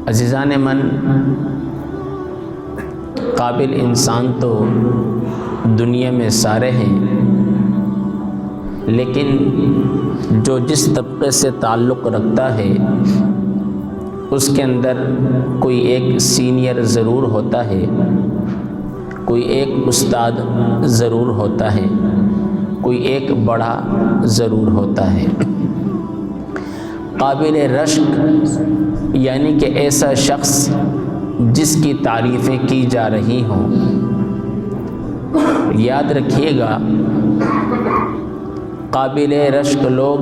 عزیزان من، قابل انسان تو دنیا میں سارے ہیں، لیکن جو جس طبقے سے تعلق رکھتا ہے اس کے اندر کوئی ایک سینئر ضرور ہوتا ہے، کوئی ایک استاد ضرور ہوتا ہے، کوئی ایک بڑا ضرور ہوتا ہے۔ قابل رشک یعنی کہ ایسا شخص جس کی تعریفیں کی جا رہی ہوں۔ یاد رکھیے گا، قابل رشک لوگ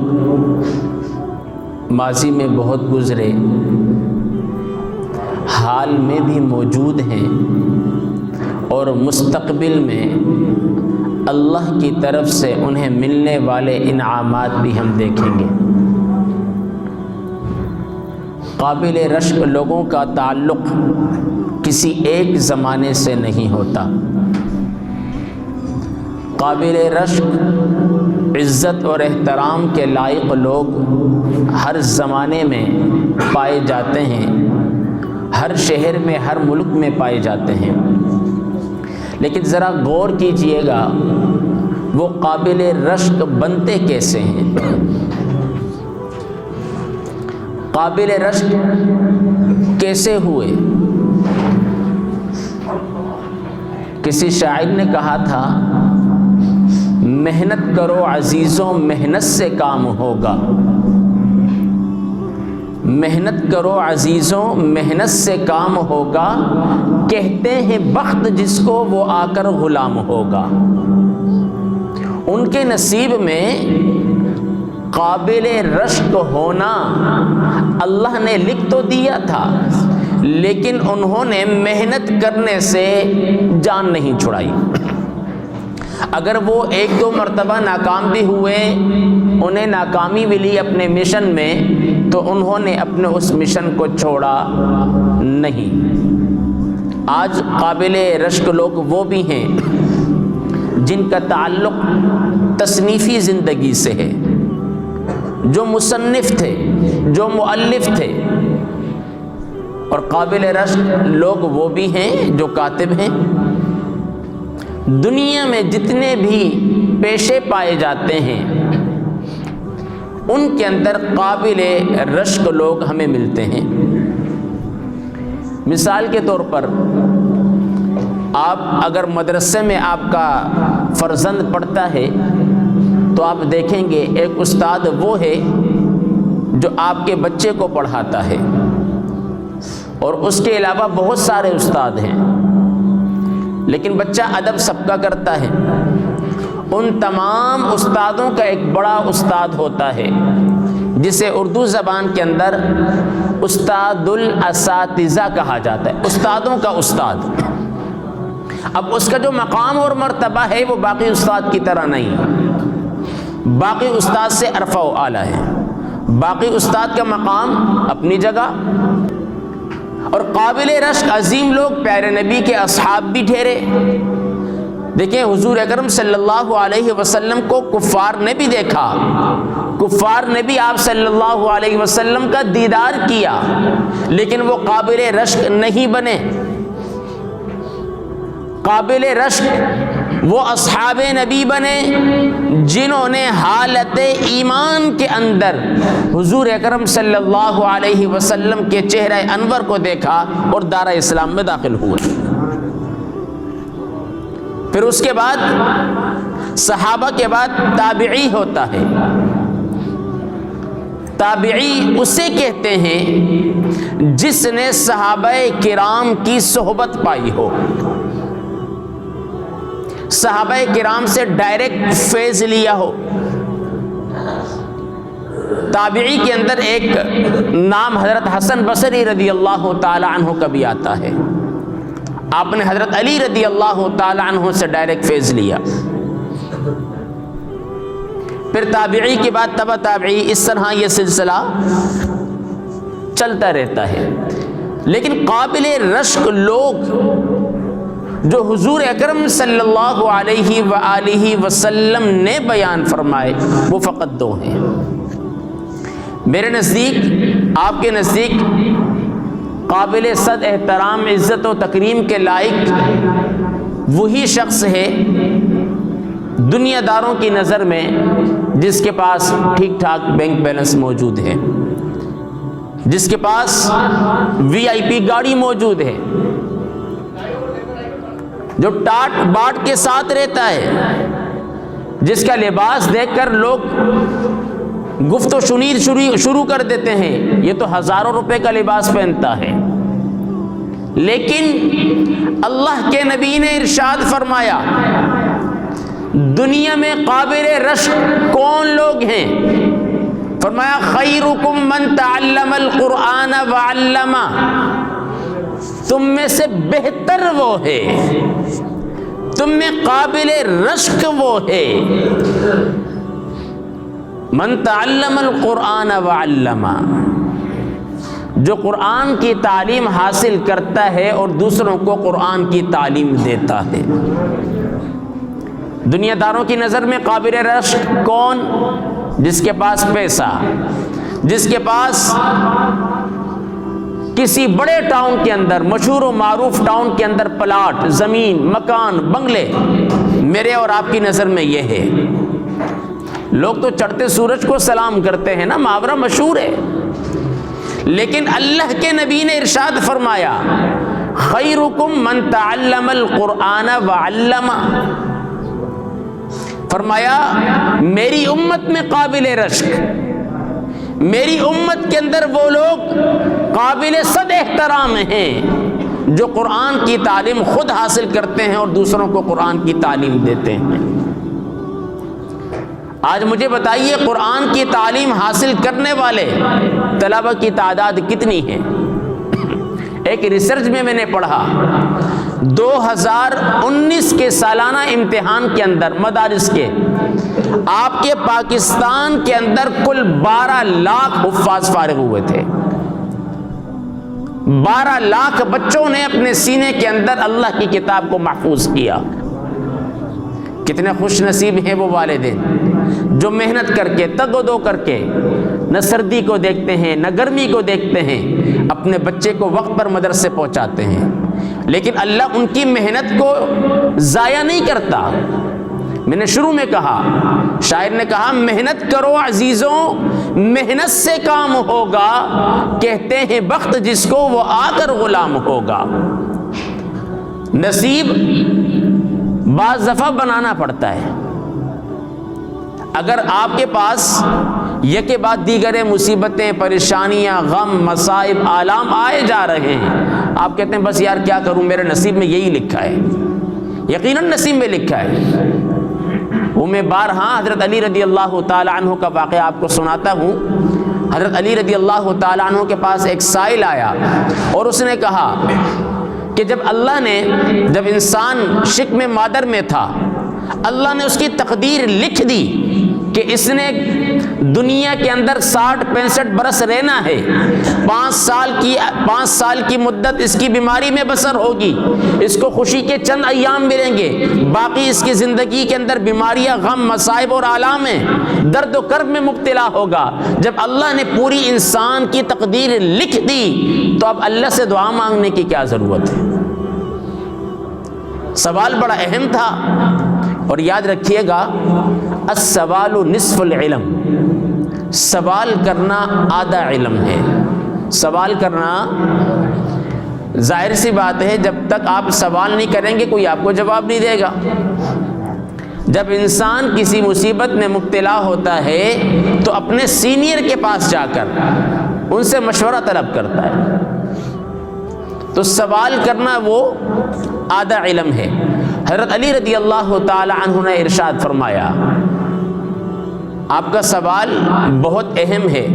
ماضی میں بہت گزرے، حال میں بھی موجود ہیں، اور مستقبل میں اللہ کی طرف سے انہیں ملنے والے انعامات بھی ہم دیکھیں گے۔ قابل رشک لوگوں کا تعلق کسی ایک زمانے سے نہیں ہوتا۔ قابل رشک عزت اور احترام کے لائق لوگ ہر زمانے میں پائے جاتے ہیں، ہر شہر میں، ہر ملک میں پائے جاتے ہیں، لیکن ذرا غور کیجئے گا وہ قابل رشک بنتے کیسے ہیں؟ قابل رشک کیسے ہوئے؟ کسی شاعر نے کہا تھا، محنت کرو عزیزوں محنت سے کام ہوگا، محنت کرو عزیزوں محنت سے کام ہوگا، کہتے ہیں بخت جس کو وہ آ کر غلام ہوگا۔ ان کے نصیب میں قابل رشک ہونا اللہ نے لکھ تو دیا تھا، لیکن انہوں نے محنت کرنے سے جان نہیں چھڑائی۔ اگر وہ ایک دو مرتبہ ناکام بھی ہوئے، انہیں ناکامی ملی اپنے مشن میں، تو انہوں نے اپنے اس مشن کو چھوڑا نہیں۔ آج قابل رشک لوگ وہ بھی ہیں جن کا تعلق تصنیفی زندگی سے ہے، جو مصنف تھے، جو مؤلف تھے، اور قابل رشک لوگ وہ بھی ہیں جو کاتب ہیں۔ دنیا میں جتنے بھی پیشے پائے جاتے ہیں ان کے اندر قابل رشک لوگ ہمیں ملتے ہیں۔ مثال کے طور پر، آپ اگر مدرسے میں آپ کا فرزند پڑھتا ہے تو آپ دیکھیں گے ایک استاد وہ ہے جو آپ کے بچے کو پڑھاتا ہے، اور اس کے علاوہ بہت سارے استاد ہیں، لیکن بچہ ادب سب کا کرتا ہے۔ ان تمام استادوں کا ایک بڑا استاد ہوتا ہے جسے اردو زبان کے اندر استاد الاساتذہ کہا جاتا ہے، استادوں کا استاد۔ اب اس کا جو مقام اور مرتبہ ہے وہ باقی استاد کی طرح نہیں، باقی استاد سے ارفع و اعلیٰ ہے۔ باقی استاد کا مقام اپنی جگہ، اور قابل رشک عظیم لوگ پیارے نبی کے اصحاب بھی ٹھہرے۔ دیکھیں، حضور اکرم صلی اللہ علیہ وسلم کو کفار نے بھی دیکھا، کفار نے بھی آپ صلی اللہ علیہ وسلم کا دیدار کیا، لیکن وہ قابل رشک نہیں بنے۔ قابل رشک وہ اصحاب نبی بنے جنہوں نے حالت ایمان کے اندر حضور اکرم صلی اللہ علیہ وسلم کے چہرہ انور کو دیکھا اور دارہ اسلام میں داخل ہوئے۔ پھر اس کے بعد صحابہ کے بعد تابعی ہوتا ہے۔ تابعی اسے کہتے ہیں جس نے صحابہ کرام کی صحبت پائی ہو، صحابہ کرام سے ڈائریکٹ فیض لیا ہو۔ تابعی کے اندر ایک نام حضرت حسن بصری رضی اللہ تعالی عنہ کا بھی آتا ہے۔ آپ نے حضرت علی رضی اللہ تعالی عنہ سے ڈائریکٹ فیض لیا۔ پھر تابعی کے بعد تبع تابعی، اس طرح یہ سلسلہ چلتا رہتا ہے۔ لیکن قابل رشک لوگ جو حضور اکرم صلی اللہ علیہ وآلہ وسلم نے بیان فرمائے وہ فقط دو ہیں۔ میرے نزدیک، آپ کے نزدیک قابل صد احترام عزت و تکریم کے لائق وہی شخص ہے دنیا داروں کی نظر میں جس کے پاس ٹھیک ٹھاک بینک بیلنس موجود ہے، جس کے پاس وی آئی پی گاڑی موجود ہے، جو ٹاٹ باٹ کے ساتھ رہتا ہے، جس کا لباس دیکھ کر لوگ گفت و شنید شروع کر دیتے ہیں، یہ تو ہزاروں روپے کا لباس پہنتا ہے۔ لیکن اللہ کے نبی نے ارشاد فرمایا دنیا میں قابل رشک کون لوگ ہیں؟ فرمایا خیرکم من تعلم القرآن وعلمہ، تم میں سے بہتر وہ ہے، تم میں قابل رشک وہ ہے من تعلم القرآن وعلمہ، جو قرآن کی تعلیم حاصل کرتا ہے اور دوسروں کو قرآن کی تعلیم دیتا ہے۔ دنیا داروں کی نظر میں قابل رشک کون؟ جس کے پاس پیسہ، جس کے پاس کسی بڑے ٹاؤن کے اندر، مشہور و معروف ٹاؤن کے اندر پلاٹ، زمین، مکان، بنگلے، میرے اور آپ کی نظر میں یہ ہے۔ لوگ تو چڑھتے سورج کو سلام کرتے ہیں نا، محاورہ مشہور ہے۔ لیکن اللہ کے نبی نے ارشاد فرمایا خیرکم من تعلم القرآن وعلمہ، فرمایا میری امت میں قابل رشک، میری امت کے اندر وہ لوگ قابل صد احترام ہیں جو قرآن کی تعلیم خود حاصل کرتے ہیں اور دوسروں کو قرآن کی تعلیم دیتے ہیں۔ آج مجھے بتائیے قرآن کی تعلیم حاصل کرنے والے طلبہ کی تعداد کتنی ہے؟ ایک ریسرچ میں نے پڑھا 2019 کے سالانہ امتحان کے اندر مدارس کے آپ کے پاکستان کے اندر کل 12 لاکھ حفاظ فارغ ہوئے تھے۔ 12 لاکھ بچوں نے اپنے سینے کے اندر اللہ کی کتاب کو محفوظ کیا۔ کتنے خوش نصیب ہیں وہ والدین جو محنت کر کے، تگ و دو کر کے، نہ سردی کو دیکھتے ہیں نہ گرمی کو دیکھتے ہیں، اپنے بچے کو وقت پر مدرسے پہنچاتے ہیں۔ لیکن اللہ ان کی محنت کو ضائع نہیں کرتا۔ میں نے شروع میں کہا، شاعر نے کہا محنت کرو عزیزوں، محنت سے کام ہوگا، کہتے ہیں بخت جس کو وہ آ کر غلام ہوگا۔ نصیب بعض دفعہ بنانا پڑتا ہے۔ اگر آپ کے پاس یک کے بعد دیگر مصیبتیں، پریشانیاں، غم، مصائب، آلام آئے جا رہے ہیں، آپ کہتے ہیں بس یار کیا کروں، میرے نصیب میں یہی لکھا ہے۔ یقیناً نصیب میں لکھا ہے۔ وہ میں بارہا حضرت علی رضی اللہ تعالی عنہ کا واقعہ آپ کو سناتا ہوں۔ حضرت علی رضی اللہ تعالی عنہ کے پاس ایک سائل آیا اور اس نے کہا کہ جب انسان شکم مادر میں تھا، اللہ نے اس کی تقدیر لکھ دی کہ اس نے دنیا کے اندر 60-65 برس رہنا ہے، 5 سال کی مدت اس کی بیماری میں بسر ہوگی، اس کو خوشی کے چند ایام ملیں گے، باقی اس کی زندگی کے اندر بیماریاں، غم، مصائب اور آلام ہیں، درد و کرب میں مبتلا ہوگا۔ جب اللہ نے پوری انسان کی تقدیر لکھ دی تو اب اللہ سے دعا مانگنے کی کیا ضرورت ہے؟ سوال بڑا اہم تھا، اور یاد رکھیے گا السوال نصف العلم، سوال کرنا آدھا علم ہے۔ سوال کرنا، ظاہر سی بات ہے جب تک آپ سوال نہیں کریں گے کوئی آپ کو جواب نہیں دے گا۔ جب انسان کسی مصیبت میں مبتلا ہوتا ہے تو اپنے سینئر کے پاس جا کر ان سے مشورہ طلب کرتا ہے، تو سوال کرنا وہ آدھا علم ہے۔ حضرت علی رضی اللہ تعالی عنہ نے ارشاد فرمایا آپ کا سوال بہت اہم ہے،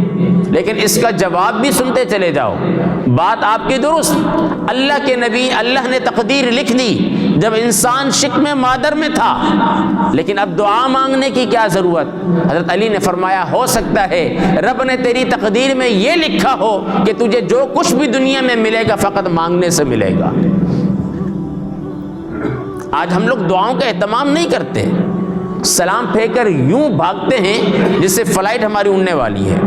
لیکن اس کا جواب بھی سنتے چلے جاؤ۔ بات آپ کی درست، اللہ کے نبی، اللہ نے تقدیر لکھ دی جب انسان شکم مادر میں تھا، لیکن اب دعا مانگنے کی کیا ضرورت؟ حضرت علی نے فرمایا ہو سکتا ہے رب نے تیری تقدیر میں یہ لکھا ہو کہ تجھے جو کچھ بھی دنیا میں ملے گا فقط مانگنے سے ملے گا۔ آج ہم لوگ دعاؤں کا اہتمام نہیں کرتے، سلام پھینک کر یوں بھاگتے ہیں جس سے فلائٹ ہماری اڑنے والی ہے۔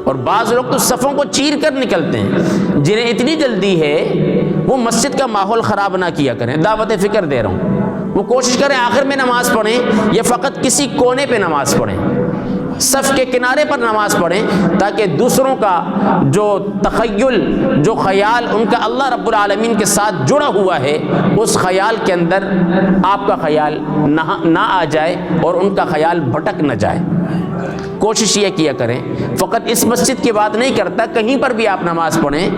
اور بعض لوگ تو صفوں کو چیر کر نکلتے ہیں، جنہیں اتنی جلدی ہے وہ مسجد کا ماحول خراب نہ کیا کریں. دعوت فکر دے رہا ہوں، وہ کوشش کریں آخر میں نماز پڑھیں یا فقط کسی کونے پہ نماز پڑھیں، صف کے کنارے پر نماز پڑھیں، تاکہ دوسروں کا جو تخیل، جو خیال ان کا اللہ رب العالمین کے ساتھ جڑا ہوا ہے، اس خیال کے اندر آپ کا خیال نہ آ جائے اور ان کا خیال بھٹک نہ جائے. کوشش یہ کیا کریں. فقط اس مسجد کی بات نہیں کرتا، کہیں پر بھی آپ نماز پڑھیں.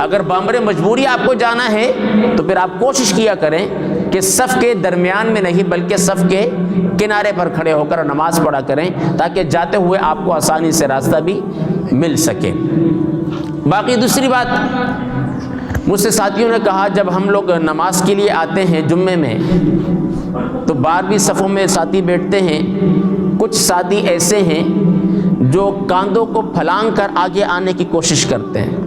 اگر بامر مجبوری آپ کو جانا ہے تو پھر آپ کوشش کیا کریں کہ صف کے درمیان میں نہیں بلکہ صف کے کنارے پر کھڑے ہو کر نماز پڑھا کریں، تاکہ جاتے ہوئے آپ کو آسانی سے راستہ بھی مل سکے. باقی دوسری بات، مجھ سے ساتھیوں نے کہا جب ہم لوگ نماز کے لیے آتے ہیں جمعے میں تو 12ویں صفوں میں ساتھی بیٹھتے ہیں. کچھ ساتھی ایسے ہیں جو کاندھوں کو پھلانگ کر آگے آنے کی کوشش کرتے ہیں.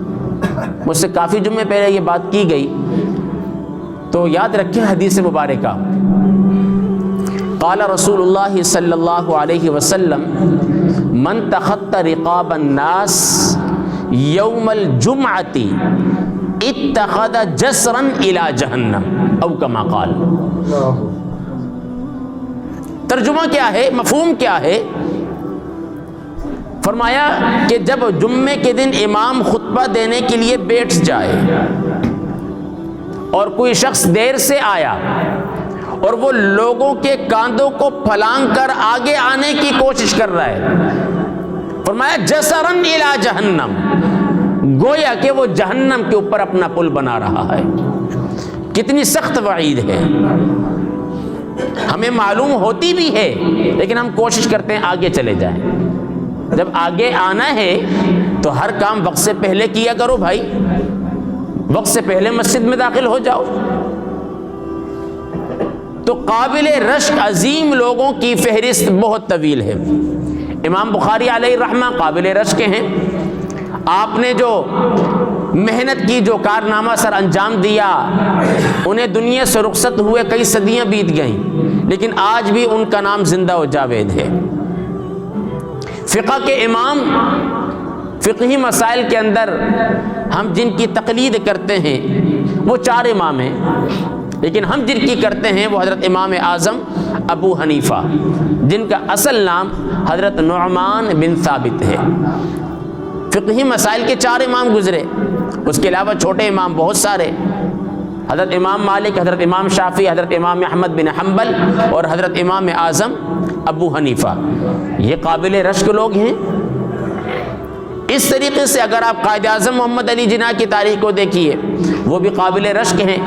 مجھ سے کافی جمعے پہلے یہ بات کی گئی تو یاد رکھیں حدیث مبارکہ، قال رسول اللہ صلی اللہ علیہ وسلم من تخطى رقاب الناس یوم الجمعۃ اتخذ جسرا الى جہنم او کما قال. ترجمہ کیا ہے، مفہوم کیا ہے؟ فرمایا کہ جب جمعے کے دن امام خطبہ دینے کے لیے بیٹھ جائے اور کوئی شخص دیر سے آیا اور وہ لوگوں کے کاندھوں کو پھلانگ کر آگے آنے کی کوشش کر رہا ہے، فرمایا جسرن الی جہنم، گویا کہ وہ جہنم کے اوپر اپنا پل بنا رہا ہے. کتنی سخت وعید ہے. ہمیں معلوم ہوتی بھی ہے لیکن ہم کوشش کرتے ہیں آگے چلے جائیں. جب آگے آنا ہے تو ہر کام وقت سے پہلے کیا کرو بھائی، وقت سے پہلے مسجد میں داخل ہو جاؤ. تو قابل رشک عظیم لوگوں کی فہرست بہت طویل ہے. امام بخاری علیہ الرحمہ قابل رشک ہیں. آپ نے جو محنت کی، جو کارنامہ سر انجام دیا، انہیں دنیا سے رخصت ہوئے کئی صدیاں بیت گئیں، لیکن آج بھی ان کا نام زندہ و جاوید ہے. فقہ کے امام، فقہی مسائل کے اندر ہم جن کی تقلید کرتے ہیں وہ 4 امام ہیں، لیکن ہم جن کی کرتے ہیں وہ حضرت امام اعظم ابو حنیفہ، جن کا اصل نام حضرت نعمان بن ثابت ہے. فقہی مسائل کے 4 امام گزرے، اس کے علاوہ چھوٹے امام بہت سارے، حضرت امام مالک، حضرت امام شافعی، حضرت امام احمد بن حنبل اور حضرت امام اعظم ابو حنیفہ. یہ قابل رشک لوگ ہیں. اس طریقے سے اگر آپ قائد اعظم محمد علی جناح کی تاریخ کو دیکھیے، وہ بھی قابل رشک ہیں.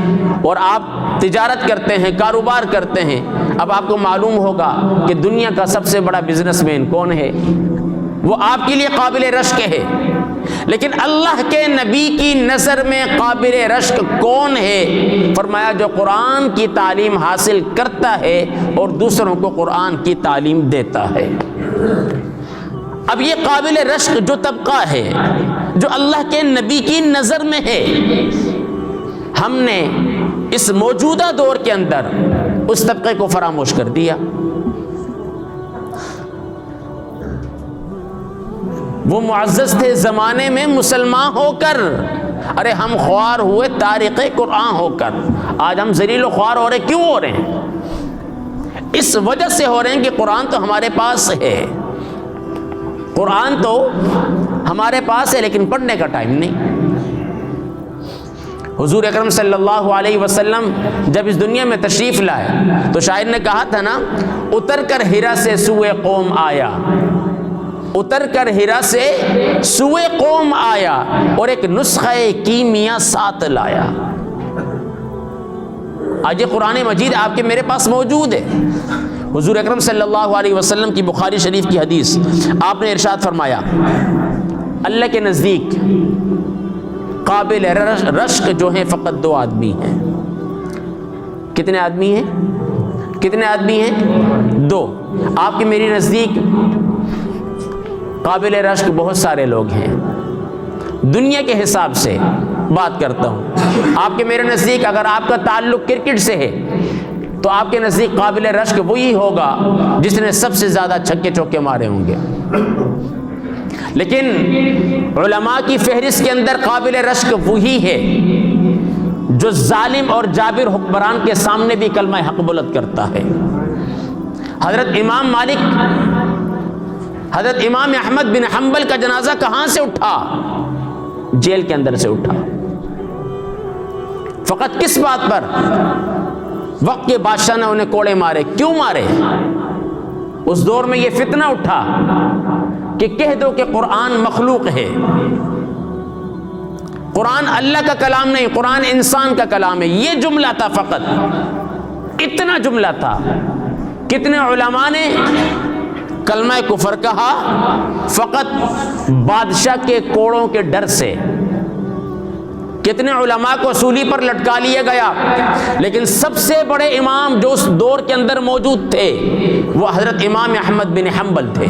اور آپ تجارت کرتے ہیں، کاروبار کرتے ہیں، اب آپ کو معلوم ہوگا کہ دنیا کا سب سے بڑا بزنس مین کون ہے، وہ آپ کے لیے قابل رشک ہے. لیکن اللہ کے نبی کی نظر میں قابل رشک کون ہے؟ فرمایا جو قرآن کی تعلیم حاصل کرتا ہے اور دوسروں کو قرآن کی تعلیم دیتا ہے. اب یہ قابل رشک جو طبقہ ہے، جو اللہ کے نبی کی نظر میں ہے، ہم نے اس موجودہ دور کے اندر اس طبقے کو فراموش کر دیا. وہ معزز تھے زمانے میں مسلمان ہو کر، ارے ہم خوار ہوئے تارق قرآن ہو کر. آج ہم ذلیل و خوار ہو رہے، کیوں ہو رہے ہیں؟ اس وجہ سے ہو رہے ہیں کہ قرآن تو ہمارے پاس ہے، قرآن تو ہمارے پاس ہے لیکن پڑھنے کا ٹائم نہیں. حضور اکرم صلی اللہ علیہ وسلم جب اس دنیا میں تشریف لائے تو شاعر نے کہا تھا نا، اتر کر ہرا سے سوئے قوم آیا، اتر کر ہرا سے سوئے قوم آیا اور ایک نسخہ کیمیا ساتھ لایا. آج یہ قرآن مجید آپ کے میرے پاس موجود ہے. حضور اکرم صلی اللہ علیہ وسلم کی بخاری شریف کی حدیث، آپ نے ارشاد فرمایا اللہ کے نزدیک قابل رشک جو ہیں فقط 2 آدمی ہیں. کتنے آدمی ہیں؟ کتنے آدمی ہیں؟ 2. آپ کی میری نزدیک قابل رشک بہت سارے لوگ ہیں. دنیا کے حساب سے بات کرتا ہوں، آپ کے میرے نزدیک اگر آپ کا تعلق کرکٹ سے ہے تو آپ کے نزدیک قابل رشک وہی ہوگا جس نے سب سے زیادہ چھکے چوکے مارے ہوں گے. لیکن علماء کی فہرست کے اندر قابل رشک وہی ہے جو ظالم اور جابر حکمران کے سامنے بھی کلمہ حق بلند کرتا ہے۔ حضرت امام احمد بن حنبل کا جنازہ کہاں سے اٹھا؟ جیل کے اندر سے اٹھا۔ فقط کس بات پر؟ وقت کے بادشاہ نے انہیں کوڑے مارے۔ کیوں مارے؟ اس دور میں یہ فتنہ اٹھا کہ کہہ دو کہ قرآن مخلوق ہے، قرآن اللہ کا کلام نہیں، قرآن انسان کا کلام ہے۔ یہ جملہ تھا، فقط اتنا جملہ تھا۔ کتنے علماء نے کلمہ کفر کہا فقط بادشاہ کے کوڑوں کے ڈر سے؟ کتنے علماء کو سولی پر لٹکا لیا گیا؟ لیکن سب سے بڑے امام جو اس دور کے اندر موجود تھے وہ حضرت امام احمد بن حنبل تھے۔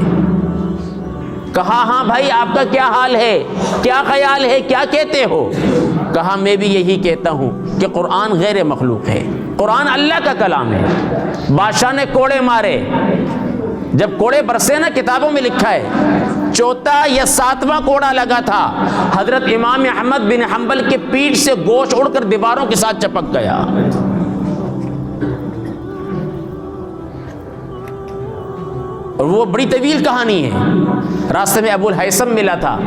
کہا ہاں بھائی آپ کا کیا حال ہے، کیا خیال ہے، کیا کہتے ہو؟ کہا میں بھی یہی کہتا ہوں کہ قرآن غیر مخلوق ہے، قرآن اللہ کا کلام ہے۔ بادشاہ نے کوڑے مارے، جب کوڑے برسے نا، کتابوں میں لکھا ہے 4واں یا 7واں کوڑا لگا تھا، حضرت امام احمد بن حنبل کے پیٹھ سے گوشت اڑ کر دیواروں کے ساتھ چپک گیا۔ اور وہ بڑی طویل کہانی ہے۔ راستے میں ابو الہیثم ملا تھا،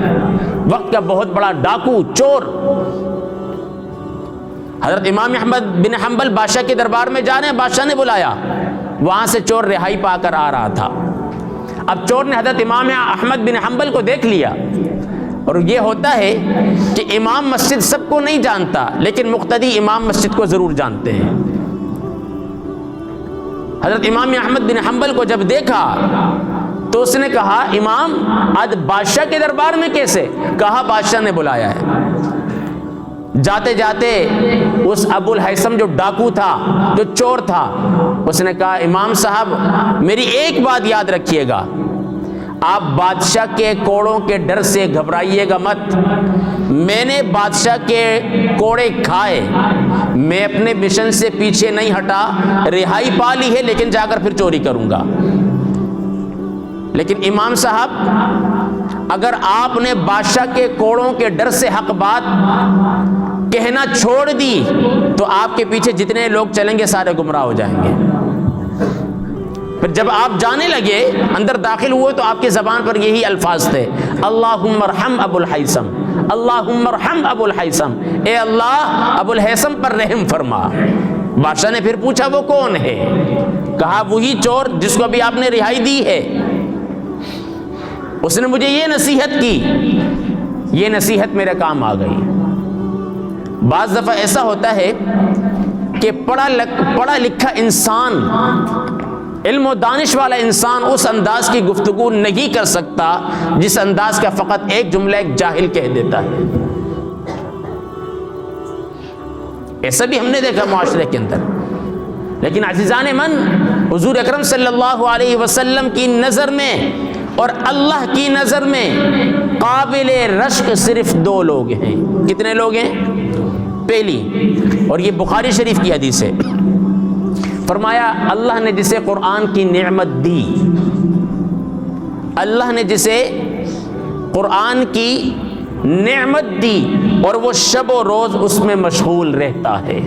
وقت کا بہت بڑا ڈاکو، چور۔ حضرت امام احمد بن حنبل بادشاہ کے دربار میں جا رہے ہیں، بادشاہ نے بلایا، وہاں سے چور رہائی پا کر آ رہا تھا۔ اب چور نے حضرت امام احمد بن حنبل کو دیکھ لیا، اور یہ ہوتا ہے کہ امام مسجد سب کو نہیں جانتا، لیکن مقتدی امام مسجد کو ضرور جانتے ہیں۔ حضرت امام احمد بن حنبل کو جب دیکھا تو اس نے کہا امام آج بادشاہ کے دربار میں کیسے؟ کہا بادشاہ نے بلایا ہے۔ جاتے جاتے اس ابو الہیثم جو ڈاکو تھا، جو چور تھا، اس نے کہا امام صاحب میری ایک بات یاد رکھیے گا، آپ بادشاہ کے کوڑوں کے ڈر سے گھبرائیے گا مت۔ میں نے بادشاہ کے کوڑے کھائے، میں اپنے مشن سے پیچھے نہیں ہٹا، رہائی پا لی ہے لیکن جا کر پھر چوری کروں گا۔ لیکن امام صاحب اگر آپ نے بادشاہ کے کوڑوں کے ڈر سے حق بات کہنا چھوڑ دی تو آپ کے پیچھے جتنے لوگ چلیں گے سارے گمراہ ہو جائیں گے۔ پھر جب آپ جانے لگے، اندر داخل ہوئے، تو آپ کی زبان پر یہی الفاظ تھے، اللہم ارحم ابو الہیثم، اللہم ارحم ابو الہیثم، اے اللہ ابو الہیثم پر رحم فرما۔ بادشاہ نے پھر پوچھا وہ کون ہے؟ کہا وہی چور جس کو ابھی آپ نے رہائی دی ہے، اس نے مجھے یہ نصیحت کی، یہ نصیحت میرے کام آ گئی۔ بعض دفعہ ایسا ہوتا ہے کہ پڑھا لکھا انسان، علم و دانش والا انسان اس انداز کی گفتگو نہیں کر سکتا جس انداز کا فقط ایک جملہ ایک جاہل کہہ دیتا ہے۔ ایسا بھی ہم نے دیکھا معاشرے کے اندر۔ لیکن عزیزان من، حضور اکرم صلی اللہ علیہ وسلم کی نظر میں اور اللہ کی نظر میں قابل رشک صرف 2 لوگ ہیں۔ کتنے لوگ ہیں؟ پہلی، اور یہ بخاری شریف کی حدیث ہے، فرمایا اللہ نے جسے قرآن کی نعمت دی، اللہ نے جسے قرآن کی نعمت دی اور وہ شب و روز اس میں مشغول رہتا ہے،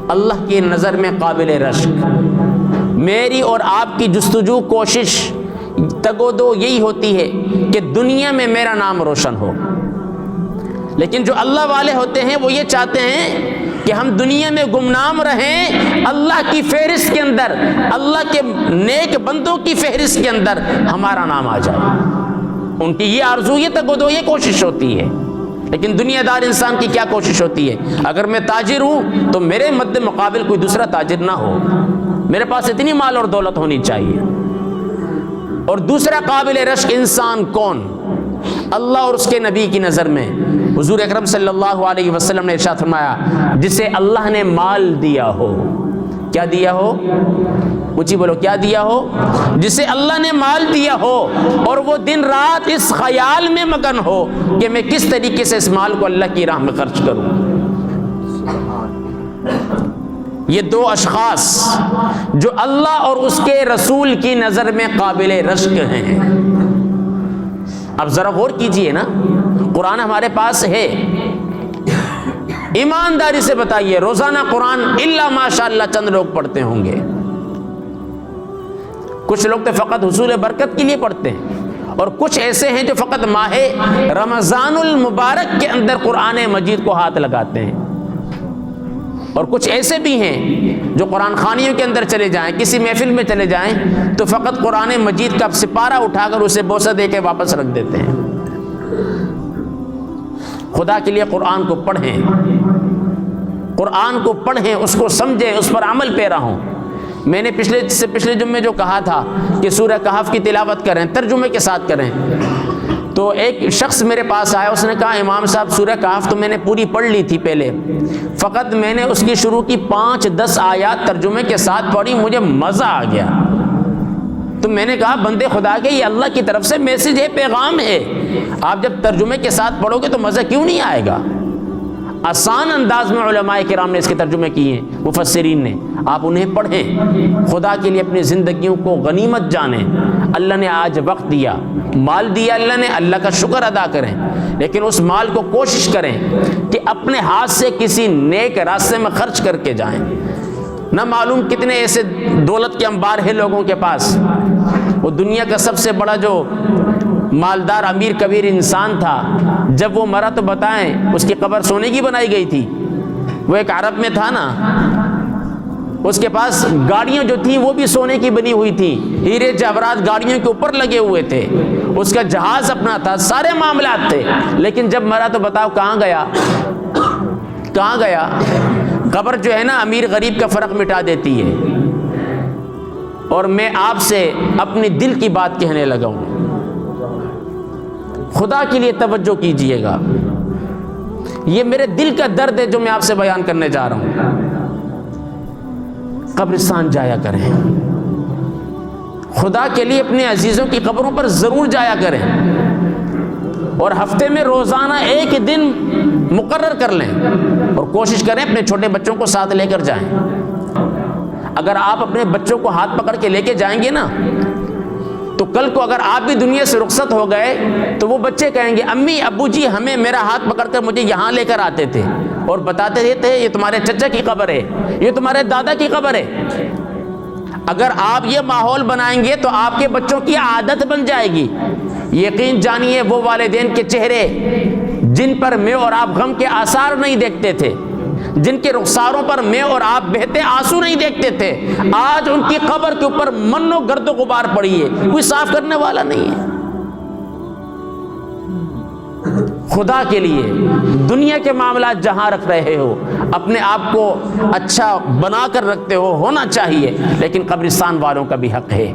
اللہ کی نظر میں قابل رشک۔ میری اور آپ کی جستجو، کوشش، تگودو یہی ہوتی ہے کہ دنیا میں میرا نام روشن ہو، لیکن جو اللہ والے ہوتے ہیں وہ یہ چاہتے ہیں کہ ہم دنیا میں گمنام رہیں، اللہ کی فہرست کے اندر، اللہ کے نیک بندوں کی فہرست کے اندر ہمارا نام آ جائے۔ ان کی یہ آرزو، یہ تگودو، یہ کوشش ہوتی ہے۔ لیکن دنیا دار انسان کی کیا کوشش ہوتی ہے؟ اگر میں تاجر ہوں تو میرے مد مقابل کوئی دوسرا تاجر نہ ہو، میرے پاس اتنی مال اور دولت ہونی چاہیے۔ اور دوسرا قابل رشک انسان کون؟ اللہ اور اس کے نبی کی نظر میں حضور اکرم صلی اللہ علیہ وسلم نے ارشاد فرمایا، جسے اللہ نے مال دیا ہو، کیا دیا ہو؟ اونچی بولو، کیا دیا ہو؟ جسے اللہ نے مال دیا ہو اور وہ دن رات اس خیال میں مگن ہو کہ میں کس طریقے سے اس مال کو اللہ کی راہ میں خرچ کروں۔ یہ 2 اشخاص جو اللہ اور اس کے رسول کی نظر میں قابل رشک ہیں۔ اب ذرا غور کیجئے نا، قرآن ہمارے پاس ہے، ایمانداری سے بتائیے روزانہ قرآن الا ماشاء اللہ چند لوگ پڑھتے ہوں گے؟ کچھ لوگ تو فقط حصول برکت کے لیے پڑھتے ہیں، اور کچھ ایسے ہیں جو فقط ماہ رمضان المبارک کے اندر قرآن مجید کو ہاتھ لگاتے ہیں، اور کچھ ایسے بھی ہیں جو قرآن خوانیوں کے اندر چلے جائیں، کسی محفل میں چلے جائیں تو فقط قرآن مجید کا سپارہ اٹھا کر اسے بوسہ دے کے واپس رکھ دیتے ہیں۔ خدا کے لیے قرآن کو پڑھیں، قرآن کو پڑھیں، اس کو سمجھیں، اس پر عمل پیرا ہوں۔ میں نے پچھلے جمعے جو کہا تھا کہ سورہ کہف کی تلاوت کریں، ترجمے کے ساتھ کریں، تو ایک شخص میرے پاس آیا، اس نے کہا امام صاحب سورہ کہف تو میں نے پوری پڑھ لی تھی پہلے، فقط میں نے اس کی شروع کی 5-10 آیات ترجمے کے ساتھ پڑھی، مجھے مزہ آ گیا۔ تو میں نے کہا بندے خدا کے یہ اللہ کی طرف سے میسج ہے، پیغام ہے، آپ جب ترجمے کے ساتھ پڑھو گے تو مزہ کیوں نہیں آئے گا؟ آسان انداز میں علماء کرام نے اس کے ترجمے کیے ہیں، مفسرین نے، آپ انہیں پڑھیں، خدا کے لیے اپنی زندگیوں کو غنیمت جانیں۔ اللہ نے آج وقت دیا، مال دیا اللہ نے، اللہ کا شکر ادا کریں، لیکن اس مال کو کوشش کریں کہ اپنے ہاتھ سے کسی نیک راستے میں خرچ کر کے جائیں۔ نہ معلوم کتنے ایسے دولت کے انبار ہیں لوگوں کے پاس۔ وہ دنیا کا سب سے بڑا جو مالدار امیر کبیر انسان تھا، جب وہ مرا تو بتائیں اس کی قبر سونے کی بنائی گئی تھی؟ وہ ایک عرب میں تھا نا، اس کے پاس گاڑیاں جو تھیں وہ بھی سونے کی بنی ہوئی تھی، ہیرے جواہرات گاڑیوں کے اوپر لگے ہوئے تھے، اس کا جہاز اپنا تھا، سارے معاملات تھے، لیکن جب مرا تو بتاؤ کہاں گیا؟ کہاں گیا؟ قبر جو ہے نا امیر غریب کا فرق مٹا دیتی ہے۔ اور میں آپ سے اپنی دل کی بات کہنے لگا ہوں، خدا کے لیے توجہ کیجئے گا، یہ میرے دل کا درد ہے جو میں آپ سے بیان کرنے جا رہا ہوں۔ قبرستان جایا کریں، خدا کے لیے اپنے عزیزوں کی قبروں پر ضرور جایا کریں، اور ہفتے میں روزانہ ایک دن مقرر کر لیں، اور کوشش کریں اپنے چھوٹے بچوں کو ساتھ لے کر جائیں۔ اگر آپ اپنے بچوں کو ہاتھ پکڑ کے لے کے جائیں گے نا، تو کل کو اگر آپ بھی دنیا سے رخصت ہو گئے تو وہ بچے کہیں گے امی ابو جی ہمیں میرا ہاتھ پکڑ کر مجھے یہاں لے کر آتے تھے اور بتاتے تھے یہ تمہارے چچا کی قبر ہے، یہ تمہارے دادا کی قبر ہے۔ اگر آپ یہ ماحول بنائیں گے تو آپ کے بچوں کی عادت بن جائے گی۔ یقین جانیے وہ والدین کے چہرے جن پر میں اور آپ غم کے آثار نہیں دیکھتے تھے، جن کے رخساروں پر میں اور آپ بہتے آنسو نہیں دیکھتے تھے، آج ان کی قبر کے اوپر من و گرد و غبار پڑی ہے، کوئی صاف کرنے والا نہیں ہے۔ خدا کے لیے دنیا کے معاملات جہاں رکھ رہے ہو اپنے آپ کو اچھا بنا کر رکھتے ہو، ہونا چاہیے، لیکن قبرستان والوں کا بھی حق ہے۔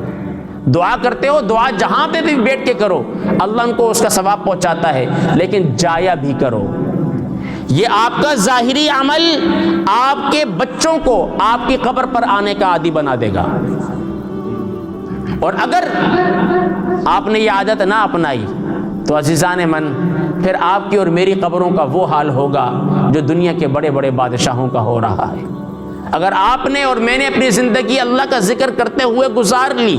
دعا کرتے ہو، دعا جہاں پہ بھی بیٹھ کے کرو، اللہ ان کو اس کا ثواب پہنچاتا ہے، لیکن جایا بھی کرو۔ یہ آپ کا ظاہری عمل آپ کے بچوں کو آپ کی قبر پر آنے کا عادی بنا دے گا، اور اگر آپ نے یہ عادت نہ اپنائی تو عزیزان من پھر آپ کی اور میری قبروں کا وہ حال ہوگا جو دنیا کے بڑے بڑے بادشاہوں کا ہو رہا ہے۔ اگر آپ نے اور میں نے اپنی زندگی اللہ کا ذکر کرتے ہوئے گزار لی،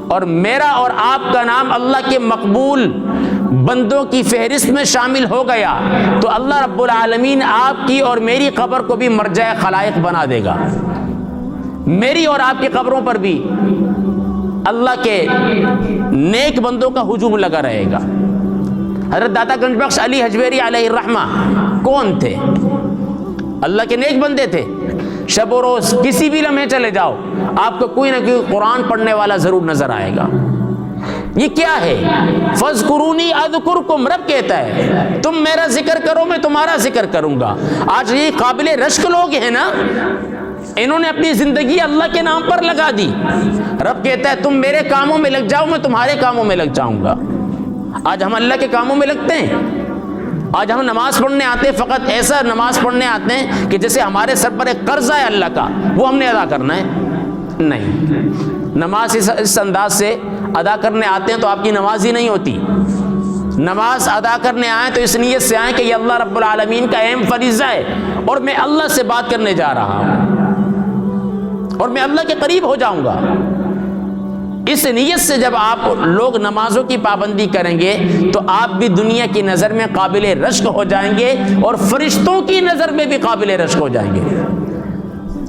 اور میرا اور آپ کا نام اللہ کے مقبول بندوں کی فہرست میں شامل ہو گیا، تو اللہ رب العالمین آپ کی اور میری قبر کو بھی مرجع خلائق بنا دے گا۔ میری اور آپ کی قبروں پر بھی اللہ کے نیک بندوں کا ہجوم لگا رہے گا۔ حضرت داتا گنج بخش علی حجویری علیہ الرحمہ کون تھے؟ اللہ کے نیک بندے تھے۔ شب و روز کسی بھی لمحے چلے جاؤ آپ کو کوئی نہ کوئی قرآن پڑھنے والا ضرور نظر آئے گا۔ یہ کیا ہے؟ فَاذْكُرُونِي أَذْكُرْكُمْ، رب کہتا ہے تم میرا ذکر کرو میں تمہارا ذکر کروں گا۔ آج یہ قابل رشک لوگ ہیں نا، انہوں نے اپنی زندگی اللہ کے نام پر لگا دی۔ رب کہتا ہے تم میرے کاموں میں لگ جاؤ میں تمہارے کاموں میں لگ جاؤں گا۔ آج ہم اللہ کے کاموں میں لگتے ہیں، آج ہم نماز پڑھنے آتے ہیں، فقط ایسا نماز پڑھنے آتے ہیں کہ جیسے ہمارے سر پر ایک قرضہ ہے اللہ کا، وہ ہم نے ادا کرنا ہے۔ نہیں، نماز اس انداز سے ادا کرنے آتے ہیں تو آپ کی نماز ہی نہیں ہوتی۔ نماز ادا کرنے آئیں تو اس نیت سے آئیں کہ یہ اللہ رب العالمین کا اہم فریضہ ہے اور میں اللہ سے بات کرنے جا رہا ہوں اور میں اللہ کے قریب ہو جاؤں گا۔ اس نیت سے جب آپ لوگ نمازوں کی پابندی کریں گے تو آپ بھی دنیا کی نظر میں قابل رشک ہو جائیں گے اور فرشتوں کی نظر میں بھی قابل رشک ہو جائیں گے۔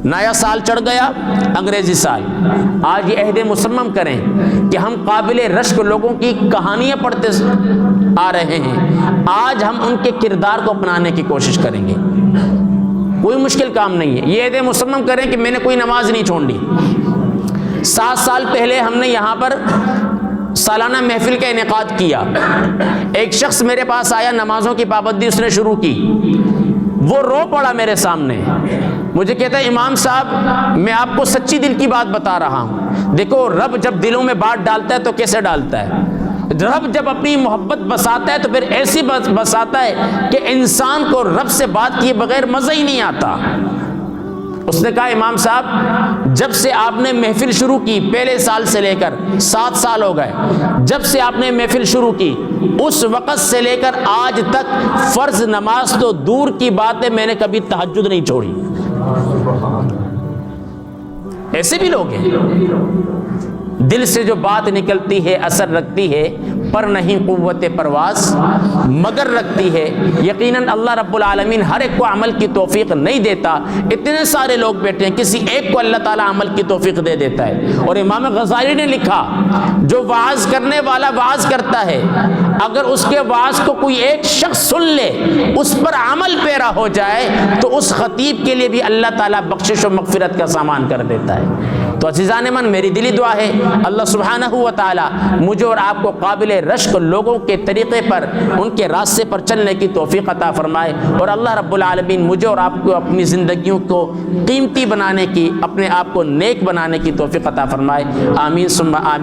نیا سال چڑھ گیا، انگریزی سال، آج یہ عہد مسمم کریں کہ ہم قابل رشک لوگوں کی کہانیاں پڑھتے آ رہے ہیں، آج ہم ان کے کردار کو اپنانے کی کوشش کریں گے۔ کوئی مشکل کام نہیں ہے، یہ عہد مسمم کریں کہ میں نے کوئی نماز نہیں چھوڑنی۔ 7 سال پہلے ہم نے یہاں پر سالانہ محفل کا انعقاد کیا، ایک شخص میرے پاس آیا، نمازوں کی پابندی اس نے شروع کی، وہ رو پڑا میرے سامنے، مجھے کہتا ہے امام صاحب میں آپ کو سچی دل کی بات بتا رہا ہوں، دیکھو رب جب دلوں میں بات ڈالتا ہے تو کیسے ڈالتا ہے، رب جب اپنی محبت بساتا ہے تو پھر ایسی بساتا ہے کہ انسان کو رب سے بات کیے بغیر مزہ ہی نہیں آتا۔ اس نے کہا امام صاحب جب سے آپ نے محفل شروع کی، پہلے سال سے لے کر 7 سال ہو گئے، جب سے آپ نے محفل شروع کی اس وقت سے لے کر آج تک فرض نماز تو دور کی بات ہے، میں نے کبھی تہجد نہیں چھوڑی۔ ایسے بھی لوگ ہیں، دل سے جو بات نکلتی ہے اثر رکھتی ہے، پر نہیں قوت پرواز مگر رکھتی ہے۔ یقیناً اللہ رب العالمین ہر ایک کو عمل کی توفیق نہیں دیتا، اتنے سارے لوگ بیٹھے ہیں، کسی ایک کو اللہ تعالیٰ عمل کی توفیق دے دیتا ہے۔ اور امام غزالی نے لکھا جو وعظ کرنے والا وعظ کرتا ہے، اگر اس کے وعظ کو کوئی ایک شخص سن لے، اس پر عمل پیرا ہو جائے تو اس خطیب کے لیے بھی اللہ تعالیٰ بخشش و مغفرت کا سامان کر دیتا ہے۔ تو عزیزان من، میری دلی دعا ہے اللہ سبحانہ و تعالیٰ مجھے اور آپ کو قابل رشک لوگوں کے طریقے پر، ان کے راستے پر چلنے کی توفیق عطا فرمائے، اور اللہ رب العالمین مجھے اور آپ کو اپنی زندگیوں کو قیمتی بنانے کی، اپنے آپ کو نیک بنانے کی توفیق عطا فرمائے۔ آمین ثم آمین۔